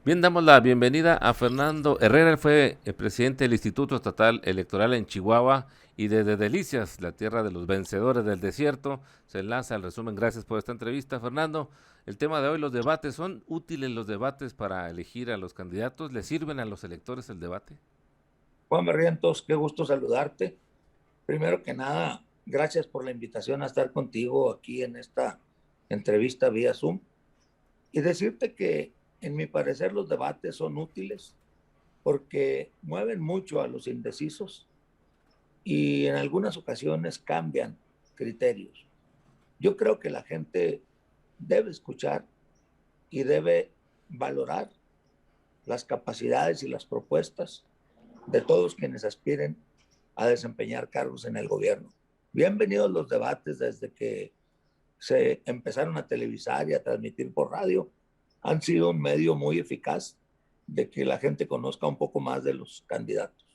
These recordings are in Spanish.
Bien, damos la bienvenida a Fernando Herrera. Él fue el presidente del Instituto Estatal Electoral en Chihuahua y desde Delicias, la tierra de los vencedores del desierto, se enlaza el resumen. Gracias por esta entrevista, Fernando. El tema de hoy, los debates. ¿Son útiles los debates para elegir a los candidatos? ¿Le sirven a los electores el debate? Juan Berrientos, qué gusto saludarte. Primero que nada, gracias por la invitación a estar contigo aquí en esta entrevista vía Zoom y decirte que, en mi parecer, los debates son útiles porque mueven mucho a los indecisos y en algunas ocasiones cambian criterios. Yo creo que la gente debe escuchar y debe valorar las capacidades y las propuestas de todos quienes aspiren a desempeñar cargos en el gobierno. Bienvenidos los debates desde que se empezaron a televisar y a transmitir por radio. Han sido un medio muy eficaz de que la gente conozca un poco más de los candidatos.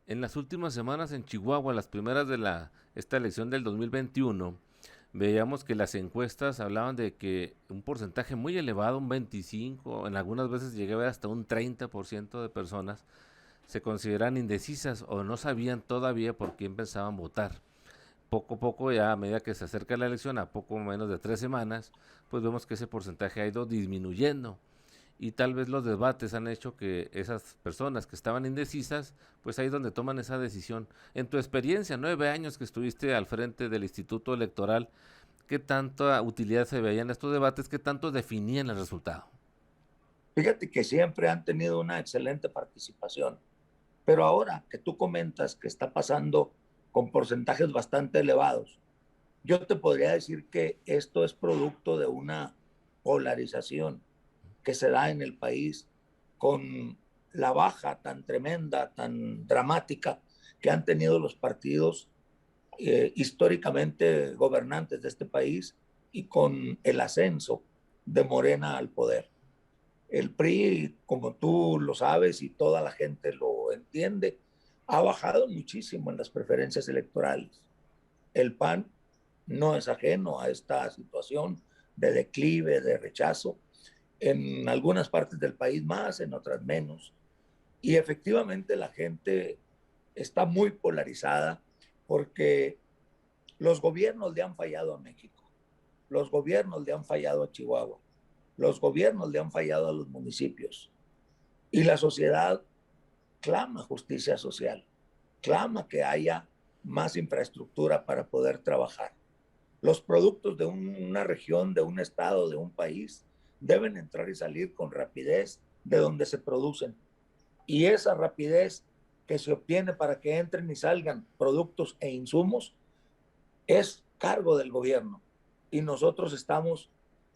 En las últimas semanas en Chihuahua, las primeras de esta elección del 2021, veíamos que las encuestas hablaban de que un porcentaje muy elevado, un 25, en algunas veces llegué a ver hasta un 30% de personas se consideran indecisas o no sabían todavía por quién pensaban votar. Poco a poco, ya a medida que se acerca la elección, a poco menos de 3 semanas, pues vemos que ese porcentaje ha ido disminuyendo y tal vez los debates han hecho que esas personas que estaban indecisas, pues ahí es donde toman esa decisión. En tu experiencia, 9 años que estuviste al frente del Instituto Electoral, ¿qué tanta utilidad se veía en estos debates? ¿Qué tanto definían el resultado? Fíjate que siempre han tenido una excelente participación, pero ahora que tú comentas que está pasando con porcentajes bastante elevados, yo te podría decir que esto es producto de una polarización que se da en el país con la baja tan tremenda, tan dramática que han tenido los partidos históricamente gobernantes de este país y con el ascenso de Morena al poder. El PRI, como tú lo sabes y toda la gente lo entiende, ha bajado muchísimo en las preferencias electorales. El PAN no es ajeno a esta situación de declive, de rechazo, en algunas partes del país más, en otras menos. Y efectivamente la gente está muy polarizada porque los gobiernos le han fallado a México, los gobiernos le han fallado a Chihuahua, los gobiernos le han fallado a los municipios. Y la sociedad clama justicia social, clama que haya más infraestructura para poder trabajar. Los productos de una región, de un estado, de un país, deben entrar y salir con rapidez de donde se producen. Y esa rapidez que se obtiene para que entren y salgan productos e insumos es cargo del gobierno. Y nosotros estamos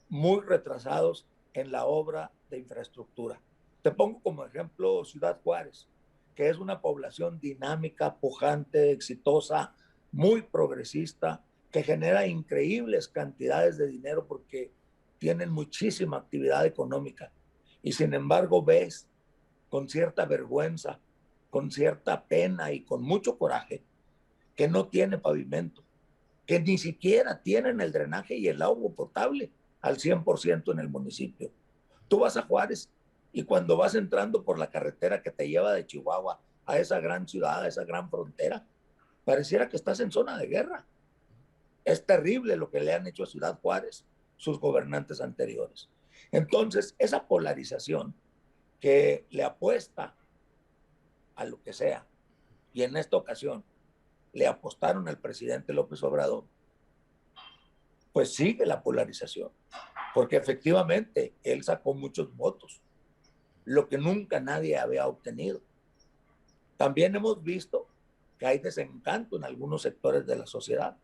muy retrasados en la obra de infraestructura. Te pongo como ejemplo Ciudad Juárez, que es una población dinámica, pujante, exitosa, muy progresista, que genera increíbles cantidades de dinero porque tienen muchísima actividad económica. Y sin embargo ves con cierta vergüenza, con cierta pena y con mucho coraje que no tiene pavimento, que ni siquiera tienen el drenaje y el agua potable al 100% en el municipio. Tú vas a Juárez y cuando vas entrando por la carretera que te lleva de Chihuahua a esa gran ciudad, a esa gran frontera, pareciera que estás en zona de guerra. Es terrible lo que le han hecho a Ciudad Juárez sus gobernantes anteriores. Entonces, esa polarización que le apuesta a lo que sea, y en esta ocasión le apostaron al presidente López Obrador, pues sigue la polarización, porque efectivamente él sacó muchos votos, lo que nunca nadie había obtenido. También hemos visto que hay desencanto en algunos sectores de la sociedad.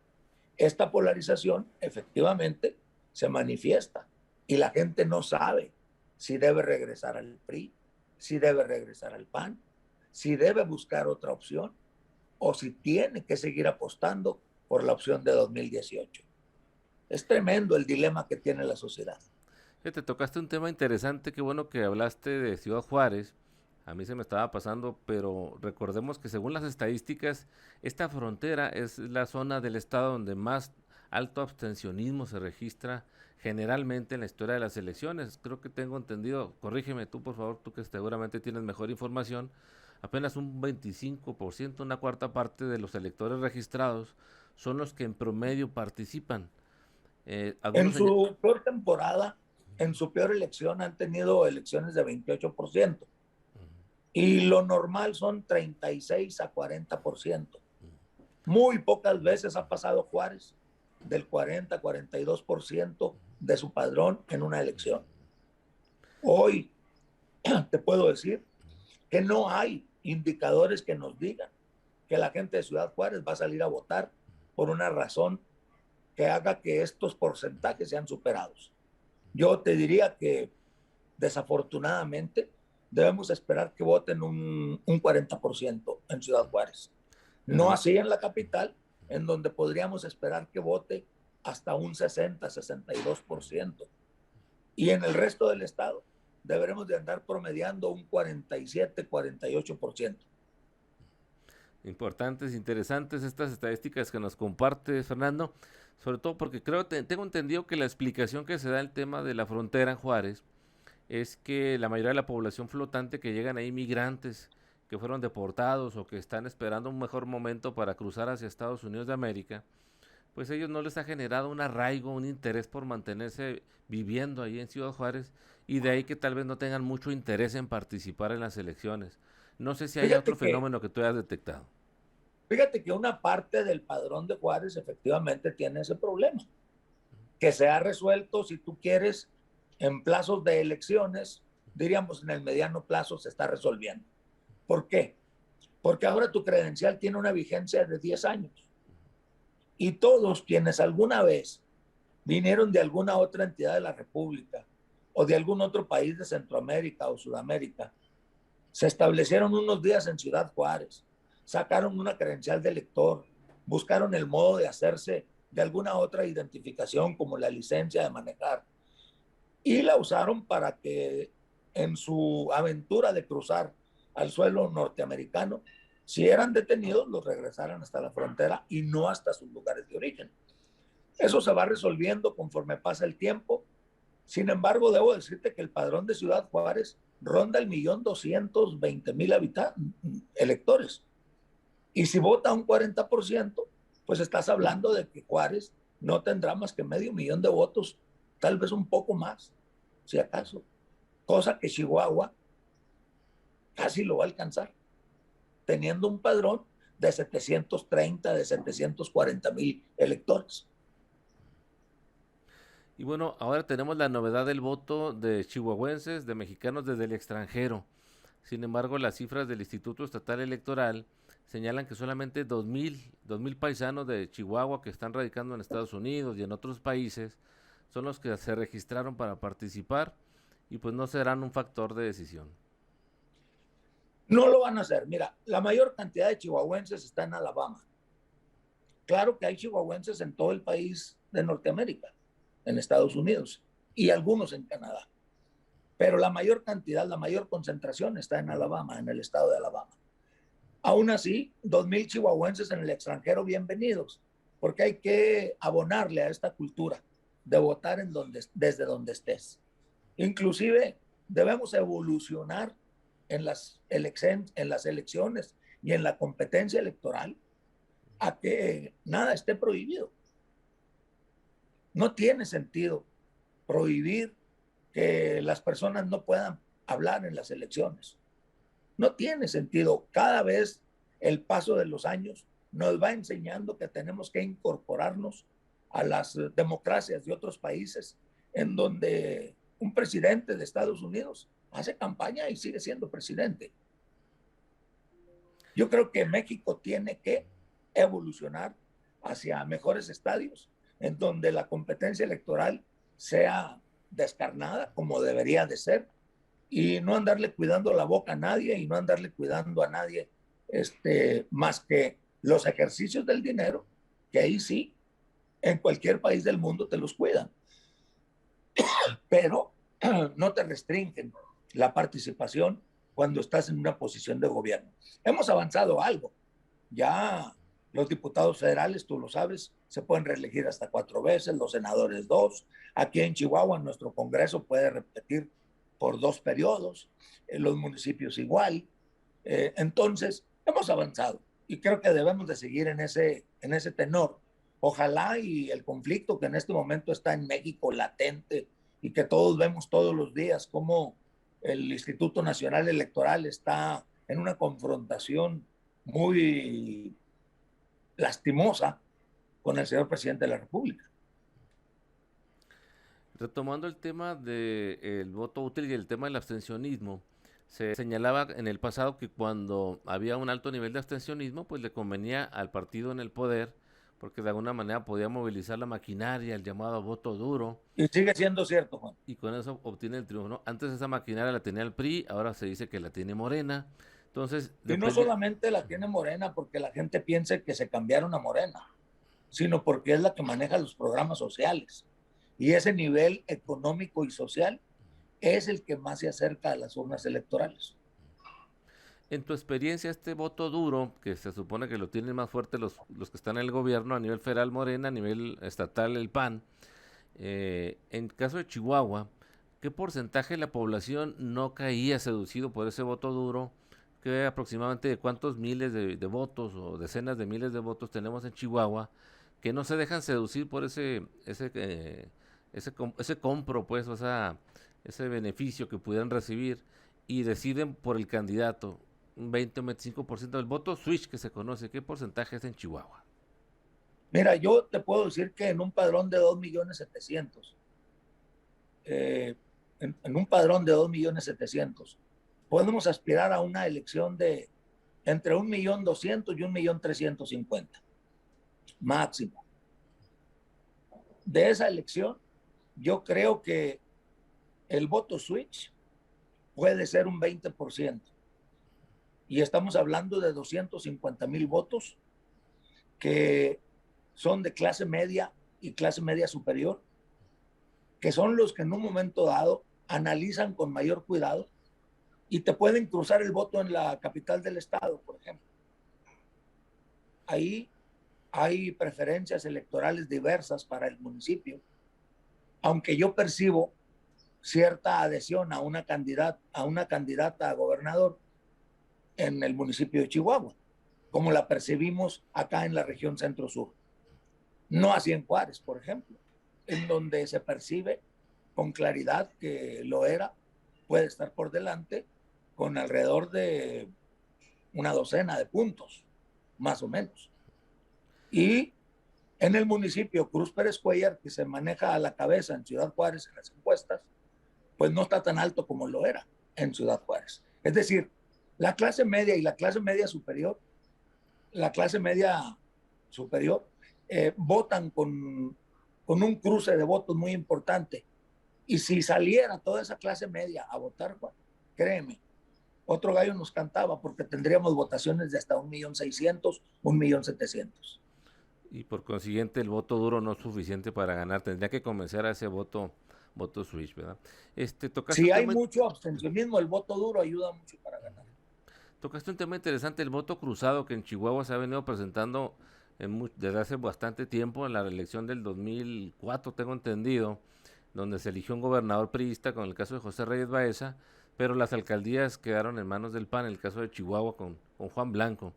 Esta polarización efectivamente se manifiesta y la gente no sabe si debe regresar al PRI, si debe regresar al PAN, si debe buscar otra opción o si tiene que seguir apostando por la opción de 2018. Es tremendo el dilema que tiene la sociedad. Te tocaste un tema interesante, qué bueno que hablaste de Ciudad Juárez. A mí se me estaba pasando, pero recordemos que según las estadísticas, esta frontera es la zona del estado donde más alto abstencionismo se registra generalmente en la historia de las elecciones. Creo que tengo entendido, corrígeme tú por favor, tú que seguramente tienes mejor información, apenas un 25%, una cuarta parte de los electores registrados son los que en promedio participan. En Algunos su peor temporada, en su peor elección, han tenido elecciones de 28%. Y lo normal son 36 a 40%. Muy pocas veces ha pasado Juárez del 40-42% de su padrón en una elección. Hoy te puedo decir que no hay indicadores que nos digan que la gente de Ciudad Juárez va a salir a votar por una razón que haga que estos porcentajes sean superados. Yo te diría que desafortunadamente debemos esperar que voten un 40% en Ciudad Juárez. No Bueno, así en la capital, en donde podríamos esperar que vote hasta un 60-62%. Y en el resto del estado deberemos de andar promediando un 47-48%. importantes, interesantes estas estadísticas que nos comparte Fernando, sobre todo porque tengo entendido que la explicación que se da el tema de la frontera en Juárez es que la mayoría de la población flotante que llegan ahí, migrantes que fueron deportados o que están esperando un mejor momento para cruzar hacia Estados Unidos de América, pues ellos no les ha generado un arraigo, un interés por mantenerse viviendo ahí en Ciudad Juárez y de ahí que tal vez no tengan mucho interés en participar en las elecciones. No sé si hay otro Fíjate que, fenómeno que tú hayas detectado. fíjate que una parte del padrón de Juárez efectivamente tiene ese problema, que se ha resuelto, si tú quieres, en plazos de elecciones, diríamos en el mediano plazo se está resolviendo. ¿Por qué? Porque ahora tu credencial tiene una vigencia de 10 años y todos quienes alguna vez vinieron de alguna otra entidad de la República o de algún otro país de Centroamérica o Sudamérica, se establecieron unos días en Ciudad Juárez, sacaron una credencial de elector, buscaron el modo de hacerse de alguna otra identificación como la licencia de manejar y la usaron para que en su aventura de cruzar al suelo norteamericano, si eran detenidos, los regresaran hasta la frontera y no hasta sus lugares de origen. Eso se va resolviendo conforme pasa el tiempo. Sin embargo, debo decirte que el padrón de Ciudad Juárez ronda el 1.220.000 electores. Y si vota un 40%, pues estás hablando de que Juárez no tendrá más que 500.000 de votos, tal vez un poco más, si acaso. Cosa que Chihuahua casi lo va a alcanzar, teniendo un padrón de 730, de 740.000 electores. Y bueno, ahora tenemos la novedad del voto de chihuahuenses, de mexicanos desde el extranjero. Sin embargo, las cifras del Instituto Estatal Electoral señalan que solamente 2.000 paisanos de Chihuahua que están radicando en Estados Unidos y en otros países son los que se registraron para participar y pues no serán un factor de decisión. No lo van a hacer. Mira, la mayor cantidad de chihuahuenses está en Alabama. Claro que hay chihuahuenses en todo el país de Norteamérica, en Estados Unidos y algunos en Canadá. Pero la mayor cantidad, la mayor concentración está en Alabama, en el estado de Alabama. Aún así, 2.000 chihuahuenses en el extranjero, bienvenidos, porque hay que abonarle a esta cultura de votar desde donde estés. Inclusive debemos evolucionar en las elecciones y en la competencia electoral a que nada esté prohibido. No tiene sentido prohibir que las personas no puedan hablar en las elecciones. No tiene sentido. Cada vez el paso de los años nos va enseñando que tenemos que incorporarnos a las democracias de otros países en donde un presidente de Estados Unidos hace campaña y sigue siendo presidente. Yo creo que México tiene que evolucionar hacia mejores estadios en donde la competencia electoral sea descarnada como debería de ser y no andarle cuidando la boca a nadie y no andarle cuidando a nadie más que los ejercicios del dinero, que ahí sí, en cualquier país del mundo te los cuidan, pero no te restringen la participación cuando estás en una posición de gobierno. Hemos avanzado algo. Ya Los diputados federales, tú lo sabes, se pueden reelegir hasta 4 veces, los senadores 2. Aquí en Chihuahua, nuestro Congreso puede repetir por 2 periodos, en los municipios igual. Entonces, hemos avanzado y creo que debemos de seguir en ese tenor. Ojalá y el conflicto que en este momento está en México latente y que todos vemos todos los días cómo el Instituto Nacional Electoral está en una confrontación muy lastimosa con el señor presidente de la República. Retomando el tema del voto útil y el tema del abstencionismo, se señalaba en el pasado que cuando había un alto nivel de abstencionismo, pues le convenía al partido en el poder, porque de alguna manera podía movilizar la maquinaria, el llamado voto duro, Y sigue siendo cierto, Juan. y con eso obtiene el triunfo, ¿no? Antes esa maquinaria la tenía el PRI, ahora se dice que la tiene Morena. Entonces, Y no depende. solamente la tiene Morena porque la gente piense que se cambiaron a Morena, sino porque es la que maneja los programas sociales. Y ese nivel económico y social es el que más se acerca a las urnas electorales. En tu experiencia, este voto duro, que se supone que lo tienen más fuerte los que están en el gobierno, a nivel federal Morena, a nivel estatal el PAN, en caso de Chihuahua, ¿qué porcentaje de la población no caía seducido por ese voto duro? ¿Qué aproximadamente de cuántos miles de votos o decenas de miles de votos tenemos en Chihuahua que no se dejan seducir por ese compro, pues, o sea, ese beneficio que pudieran recibir y deciden por el candidato? Un 20 o 25% del voto switch que se conoce. ¿Qué porcentaje es en Chihuahua? Mira, yo te puedo decir que en un padrón de 2.700.000, en un padrón de 2.700.000, podemos aspirar a una elección de entre 1.200.000 y 1.350.000 máximo. De esa elección, yo creo que el voto switch puede ser un 20%. Y estamos hablando de 250.000 votos que son de clase media y clase media superior, que son los que en un momento dado analizan con mayor cuidado y te pueden cruzar el voto en la capital del estado, por ejemplo. Ahí hay preferencias electorales diversas para el municipio, aunque yo percibo cierta adhesión a una candidata a gobernador en el municipio de Chihuahua, como la percibimos acá en la región centro-sur. No así en Juárez, por ejemplo, en donde se percibe con claridad que Loera puede estar por delante con alrededor de una docena de puntos, más o menos. Y en el municipio Cruz Pérez Cuellar, que se maneja a la cabeza en Ciudad Juárez en las encuestas, pues no está tan alto como lo era en Ciudad Juárez. Es decir, la clase media y la clase media superior, la clase media superior, votan con un cruce de votos muy importante. Y si saliera toda esa clase media a votar, Juan, créeme, otro gallo nos cantaba porque tendríamos votaciones de hasta 1.600.000, 1.700.000. Y por consiguiente el voto duro no es suficiente para ganar. Tendría que convencer a ese voto switch, ¿verdad? Tocaste Si un hay tema, mucho abstencionismo, el voto duro ayuda mucho para ganar. tocaste un tema interesante, el voto cruzado que en Chihuahua se ha venido presentando desde hace bastante tiempo, en la elección del 2004, tengo entendido, donde se eligió un gobernador priista con el caso de José Reyes Baeza, pero las alcaldías quedaron en manos del PAN, en el caso de Chihuahua con Juan Blanco.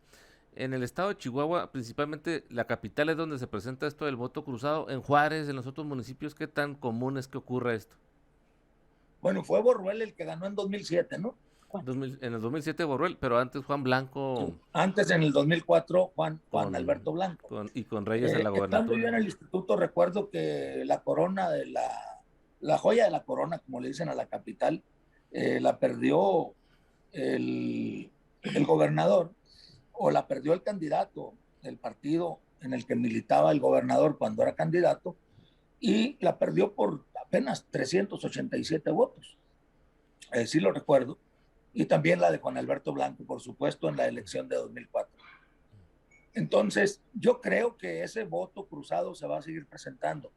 En el estado de Chihuahua, principalmente la capital es donde se presenta esto del voto cruzado. En Juárez, en los otros municipios, ¿qué tan común es que ocurra esto? Bueno, fue Borruel el que ganó en 2007, ¿no? En el 2007 Borrell, pero antes Juan Blanco Antes, en el 2004, Juan con, Alberto Blanco. y con Reyes en la Estando yo gobernatura. en el instituto, recuerdo que la corona de la joya de la corona, como le dicen a la capital, la perdió el gobernador, o la perdió el candidato del partido en el que militaba el gobernador cuando era candidato, y la perdió por apenas 387 votos. Sí lo recuerdo. Y también la de Juan Alberto Blanco, por supuesto, en la elección de 2004. Entonces, yo creo que ese voto cruzado se va a seguir presentando.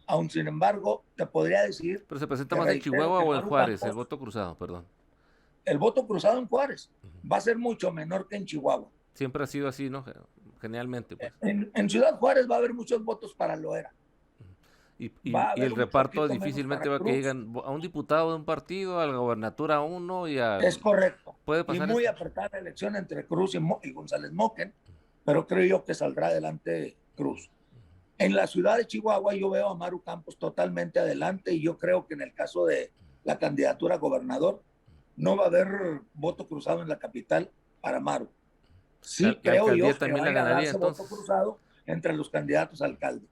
Aún sin embargo, te podría decir, Pero se presenta te más en reitero Chihuahua que o en Maru Juárez, el Campos, voto cruzado, perdón. el voto cruzado en Juárez va a ser mucho menor que en Chihuahua. Siempre ha sido así, ¿no? generalmente, pues. En Ciudad Juárez va a haber muchos votos para Loera. Va a Y el haber un reparto poquito menos para difícilmente va a que Cruz. llegan a un diputado de un partido, a la gobernatura a uno y a... Es correcto. Puede Y pasar muy esto. apretada la elección entre Cruz y González Moquen, pero creo yo que saldrá adelante Cruz. En la ciudad de Chihuahua yo veo a Maru Campos totalmente adelante y yo creo que en el caso de la candidatura a gobernador no va a haber voto cruzado en la capital para Maru. Sí La creo alcaldía yo que también la vaya a ganaría darse voto entonces. cruzado entre los candidatos a alcalde.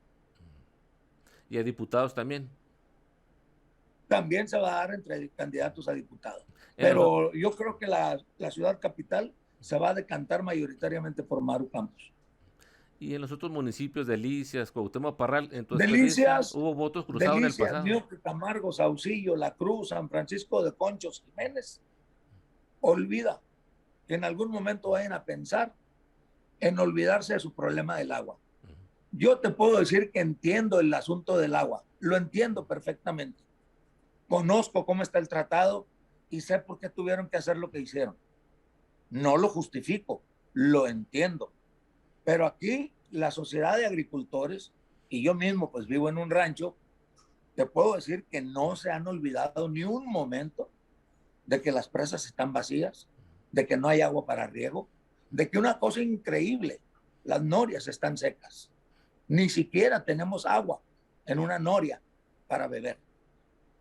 Y a diputados también. También se va a dar entre candidatos a diputados. En los, Pero yo creo que la ciudad capital se va a decantar mayoritariamente por Maru Campos. y en los otros municipios, Delicias, Cuauhtémoc Parral, en tu experiencia, Delicias, hubo votos cruzados en el Delicias, pasado. Niuque, Camargo, Saucillo, La Cruz, San Francisco de Conchos, Jiménez. Olvida que en algún momento vayan a pensar en olvidarse de su problema del agua. Yo te puedo decir que entiendo el asunto del agua, lo entiendo perfectamente. Conozco cómo está el tratado y sé por qué tuvieron que hacer lo que hicieron. No lo justifico, lo entiendo. Pero aquí la sociedad de agricultores, y yo mismo pues vivo en un rancho, te puedo decir que no se han olvidado ni un momento de que las presas están vacías, de que no hay agua para riego, de que una cosa increíble, las norias están secas. Ni siquiera tenemos agua en una noria para beber,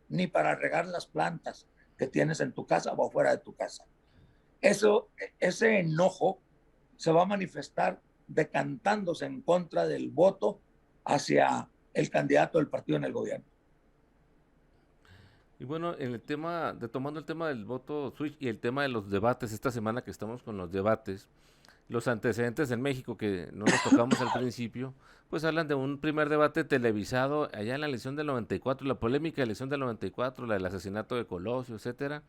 ni para regar las plantas que tienes en tu casa o afuera de tu casa. Ese enojo se va a manifestar decantándose en contra del voto hacia el candidato del partido en el gobierno. Y bueno, en el tema, tomando el tema del voto switch y el tema de los debates, esta semana que estamos con los debates, los antecedentes en México que no los tocamos al principio, pues hablan de un primer debate televisado allá en la elección del 94, la polémica elección del 94, la del asesinato de Colosio, etcétera,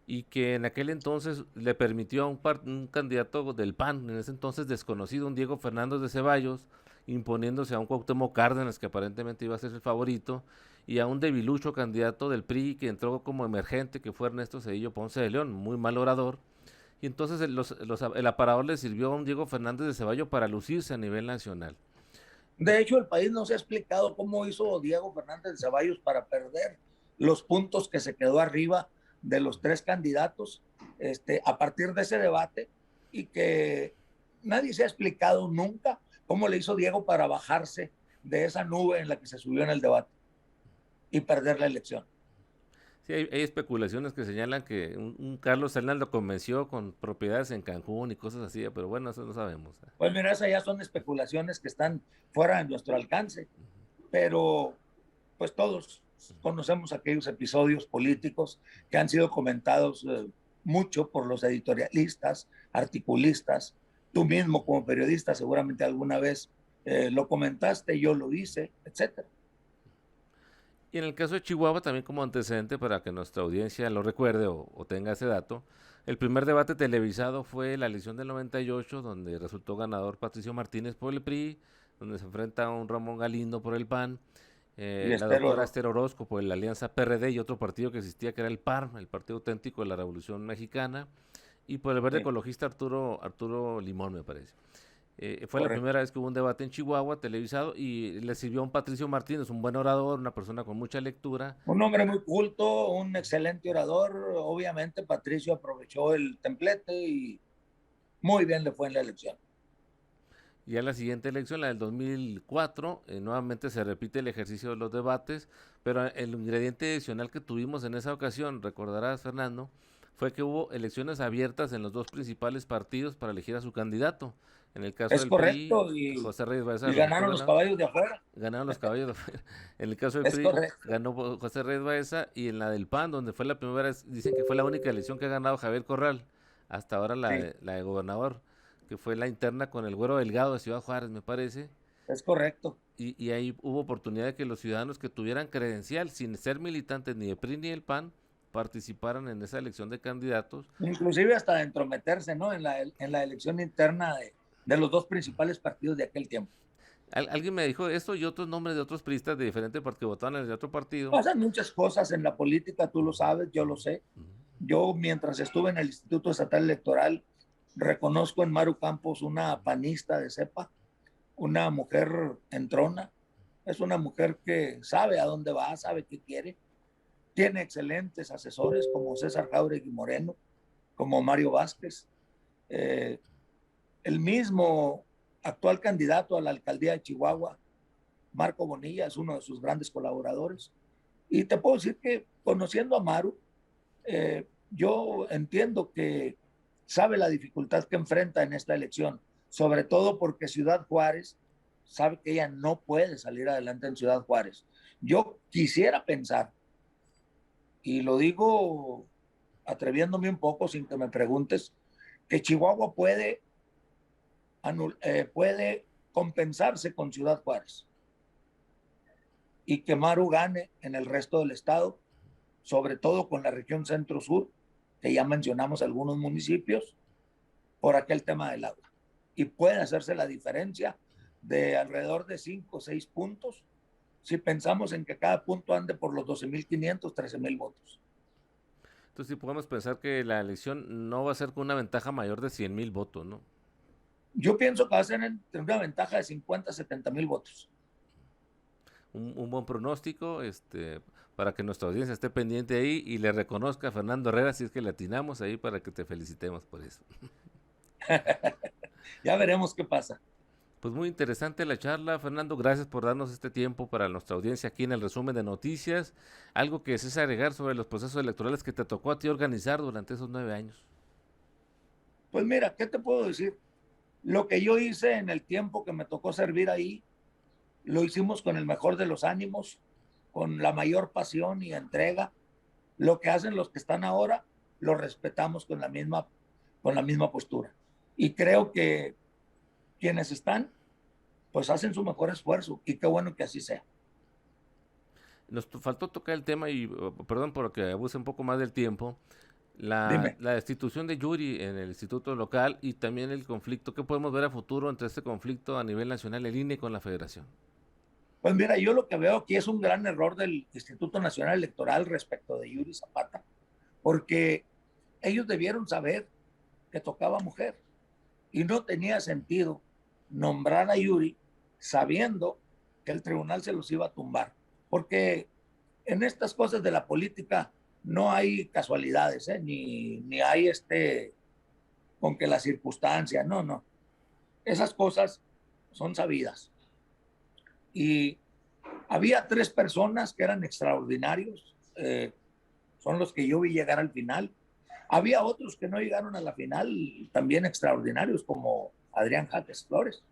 y que en aquel entonces le permitió a un candidato del PAN, en ese entonces desconocido, un Diego Fernández de Ceballos, imponiéndose a un Cuauhtémoc Cárdenas, que aparentemente iba a ser el favorito, y a un debilucho candidato del PRI que entró como emergente, que fue Ernesto Zedillo Ponce de León, muy mal orador, y entonces el aparador le sirvió a un Diego Fernández de Ceballos para lucirse a nivel nacional. De hecho, el país no se ha explicado cómo hizo Diego Fernández de Ceballos para perder los puntos que se quedó arriba de los tres candidatos a partir de ese debate y que nadie se ha explicado nunca cómo le hizo Diego para bajarse de esa nube en la que se subió en el debate y perder la elección. Sí, hay especulaciones que señalan que un Carlos Salinas lo convenció con propiedades en Cancún y cosas así, pero bueno, eso no sabemos. Pues mira, esas ya son especulaciones que están fuera de nuestro alcance, pero pues todos conocemos aquellos episodios políticos que han sido comentados mucho por los editorialistas, articulistas. Tú mismo como periodista seguramente alguna vez lo comentaste, yo lo hice, etcétera. Y en el caso de Chihuahua, también como antecedente para que nuestra audiencia lo recuerde o tenga ese dato, el primer debate televisado fue la elección del 98, donde resultó ganador Patricio Martínez por el PRI, donde se enfrenta a un Ramón Galindo por el PAN, Y la doctora Esther Orozco por la Alianza PRD y otro partido que existía que era el PAR, el Partido Auténtico de la Revolución Mexicana, y por el verde sí, ecologista Arturo Limón, me parece. Fue la correcto. primera vez que hubo un debate en Chihuahua televisado y le sirvió a un Patricio Martínez, un buen orador, una persona con mucha lectura. Un hombre muy culto, un excelente orador. Obviamente Patricio aprovechó el templete y muy bien le fue en la elección. Y a la siguiente elección, la del 2004, nuevamente se repite el ejercicio de los debates, pero el ingrediente adicional que tuvimos en esa ocasión, recordarás Fernando, fue que hubo elecciones abiertas en los dos principales partidos para elegir a su candidato. En el caso Es del PRI, correcto José Reyes Baeza y resultó ganaron los ganador. caballos de afuera. Ganaron los caballos. En el caso del Es PRI correcto. ganó José Reyes Baeza y en la del PAN, donde fue la primera, dicen que fue la única elección que ha ganado Javier Corral, hasta ahora Sí, la de gobernador, que fue la interna con el Güero Delgado de Ciudad Juárez, me parece. es correcto. Y ahí hubo oportunidad de que los ciudadanos que tuvieran credencial, sin ser militantes ni de PRI ni del PAN, participaran en esa elección de candidatos. Inclusive hasta de entrometerse, ¿no? En la elección interna de los dos principales partidos de aquel tiempo. Alguien me dijo esto y otros nombres de otros priistas de diferentes partidos que votaban en el otro partido. Pasan muchas cosas en la política, tú lo sabes, yo lo sé. Ujú. Yo, mientras estuve en el Instituto Estatal Electoral, reconozco en Maru Campos una panista de cepa, una mujer entrona, es una mujer que sabe a dónde va, sabe qué quiere, tiene excelentes asesores como César Jauregui Moreno, como Mario Vázquez, eh, el mismo actual candidato a la alcaldía de Chihuahua, Marco Bonilla, es uno de sus grandes colaboradores. Y te puedo decir que conociendo a Maru, yo entiendo que sabe la dificultad que enfrenta en esta elección, sobre todo porque Ciudad Juárez sabe que ella no puede salir adelante en Ciudad Juárez. Yo quisiera pensar, y lo digo atreviéndome un poco sin que me preguntes, que Chihuahua puede compensarse con Ciudad Juárez y que Maru gane en el resto del estado, sobre todo con la región centro-sur, que ya mencionamos algunos municipios, por aquel tema del agua. Y puede hacerse la diferencia de alrededor de 5 o 6 puntos si pensamos en que cada punto ande por los 12.500, 13.000 votos. Entonces sí podemos pensar que la elección no va a ser con una ventaja mayor de 100,000 votos, ¿no? Yo pienso que va a ser entre una ventaja de 50 a 70.000 votos. Un buen pronóstico, para que nuestra audiencia esté pendiente ahí y le reconozca a Fernando Herrera si es que le atinamos ahí para que te felicitemos por eso. Ya veremos qué pasa. Pues muy interesante la charla, Fernando. Gracias por darnos este tiempo para nuestra audiencia aquí en el resumen de noticias. Algo que desees agregar sobre los procesos electorales que te tocó a ti organizar durante esos 9 años. Pues mira, ¿qué te puedo decir? Lo que yo hice en el tiempo que me tocó servir ahí, lo hicimos con el mejor de los ánimos, con la mayor pasión y entrega. Lo que hacen los que están ahora, lo respetamos con la misma postura. Y creo que quienes están, pues hacen su mejor esfuerzo y qué bueno que así sea. Nos faltó tocar el tema y perdón por que abuse un poco más del tiempo. La, Dime. la destitución de Yuri en el instituto local y también el conflicto. ¿Qué podemos ver a futuro entre este conflicto a nivel nacional, el INE con la federación? Pues mira, yo lo que veo aquí es un gran error del Instituto Nacional Electoral respecto de Yuri Zapata, porque ellos debieron saber que tocaba mujer y no tenía sentido nombrar a Yuri sabiendo que el tribunal se los iba a tumbar, porque en estas cosas de la política no hay casualidades, ni hay con que la circunstancia, no, no. Esas cosas son sabidas. Y había 3 personas que eran extraordinarios, son los que yo vi llegar al final. Había otros que no llegaron a la final, también extraordinarios, como Adrián Jaques Flores.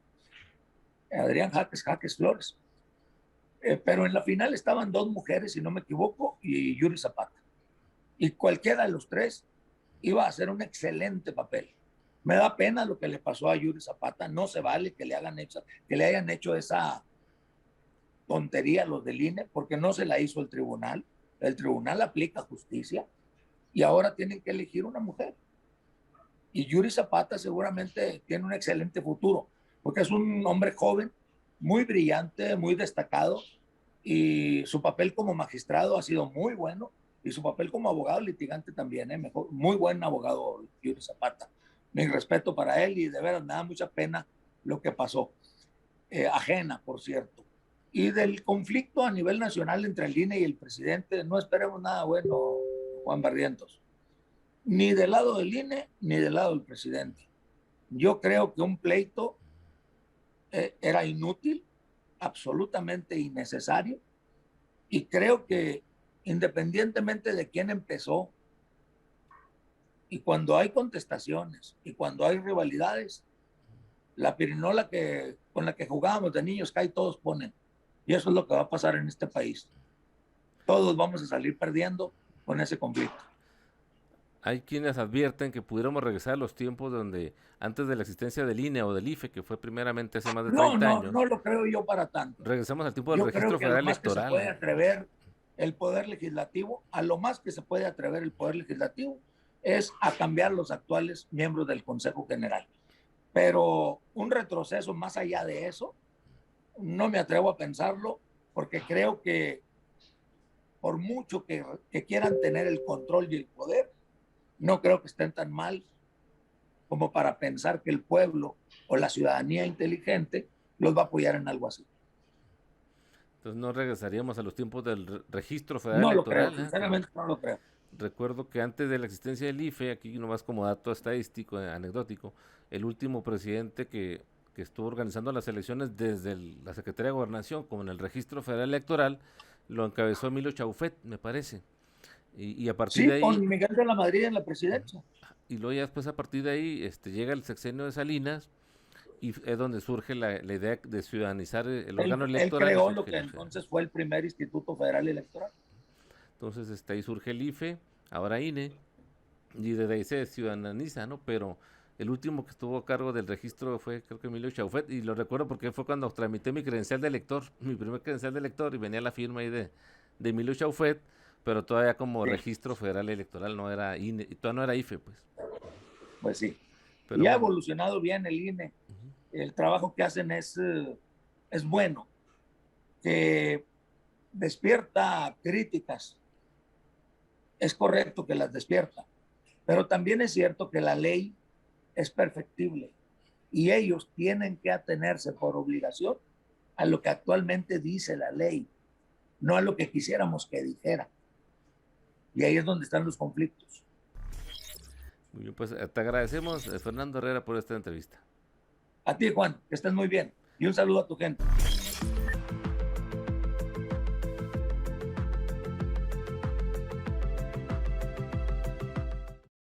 Adrián Jaques Flores. Pero en la final estaban 2 mujeres, si no me equivoco, y Yuri Zapata. Y cualquiera de los 3 iba a hacer un excelente papel. Me da pena lo que le pasó a Yuri Zapata. No se vale que le hayan hecho esa tontería a los del INE, porque no se la hizo el tribunal. El tribunal aplica justicia y ahora tienen que elegir una mujer. Y Yuri Zapata seguramente tiene un excelente futuro, porque es un hombre joven, muy brillante, muy destacado, y su papel como magistrado ha sido muy bueno, y su papel como abogado litigante también, muy buen abogado Yuri Zapata. Mi respeto para él y de veras me da mucha pena lo que pasó. Ajena, por cierto. Y del conflicto a nivel nacional entre el INE y el presidente, no esperemos nada bueno, Juan Barrientos, ni del lado del INE ni del lado del presidente. Yo creo que un pleito era inútil, absolutamente innecesario, y creo que independientemente de quién empezó, y cuando hay contestaciones y cuando hay rivalidades, la pirinola con la que jugábamos de niños cae, todos ponen. Y eso es lo que va a pasar en este país. Todos vamos a salir perdiendo con ese conflicto. Hay quienes advierten que pudiéramos regresar a los tiempos donde antes de la existencia del INE o del IFE, que fue primeramente hace más de No, 30 no, años, no lo creo yo para tanto. regresamos al tiempo del Yo creo registro que a lo federal más que se electoral. puede atrever el Poder Legislativo, a lo más que se puede atrever el Poder Legislativo, es a cambiar los actuales miembros del Consejo General. Pero un retroceso más allá de eso, no me atrevo a pensarlo, porque creo que por mucho que quieran tener el control y el poder, no creo que estén tan mal como para pensar que el pueblo o la ciudadanía inteligente los va a apoyar en algo así. Entonces no regresaríamos a los tiempos del registro federal No lo creo, electoral, ¿eh? sinceramente no lo creo. Recuerdo que antes de la existencia del IFE, aquí nomás como dato estadístico, anecdótico, el último presidente que estuvo organizando las elecciones desde la Secretaría de Gobernación, como en el registro federal electoral, lo encabezó Emilio Chaufet, me parece. Y a partir Sí, de con ahí, Miguel de la Madrid en la presidencia. y luego ya después a partir de ahí llega el sexenio de Salinas y es donde surge la idea de ciudadanizar el órgano Él electoral y creó lo surge que el IFE. entonces fue el primer Instituto Federal Electoral. Entonces ahí surge el IFE, ahora INE, y desde ahí se ciudadaniza, ¿no? Pero el último que estuvo a cargo del registro fue creo que Emilio Chaufet, y lo recuerdo porque fue cuando tramité mi credencial de elector, mi primer credencial de elector, y venía la firma ahí de Emilio Chaufet, pero todavía como Sí, registro federal electoral, no era INE, y todavía no era IFE, pues. pues sí. Pero Y ha bueno, evolucionado bien el INE. El trabajo que hacen es bueno, que despierta críticas. Es correcto que las despierta, pero también es cierto que la ley es perfectible y ellos tienen que atenerse por obligación a lo que actualmente dice la ley, no a lo que quisiéramos que dijera. Y ahí es donde están los conflictos. muy bien, pues te agradecemos, Fernando Herrera, por esta entrevista. A ti, Juan, que estés muy bien y un saludo a tu gente.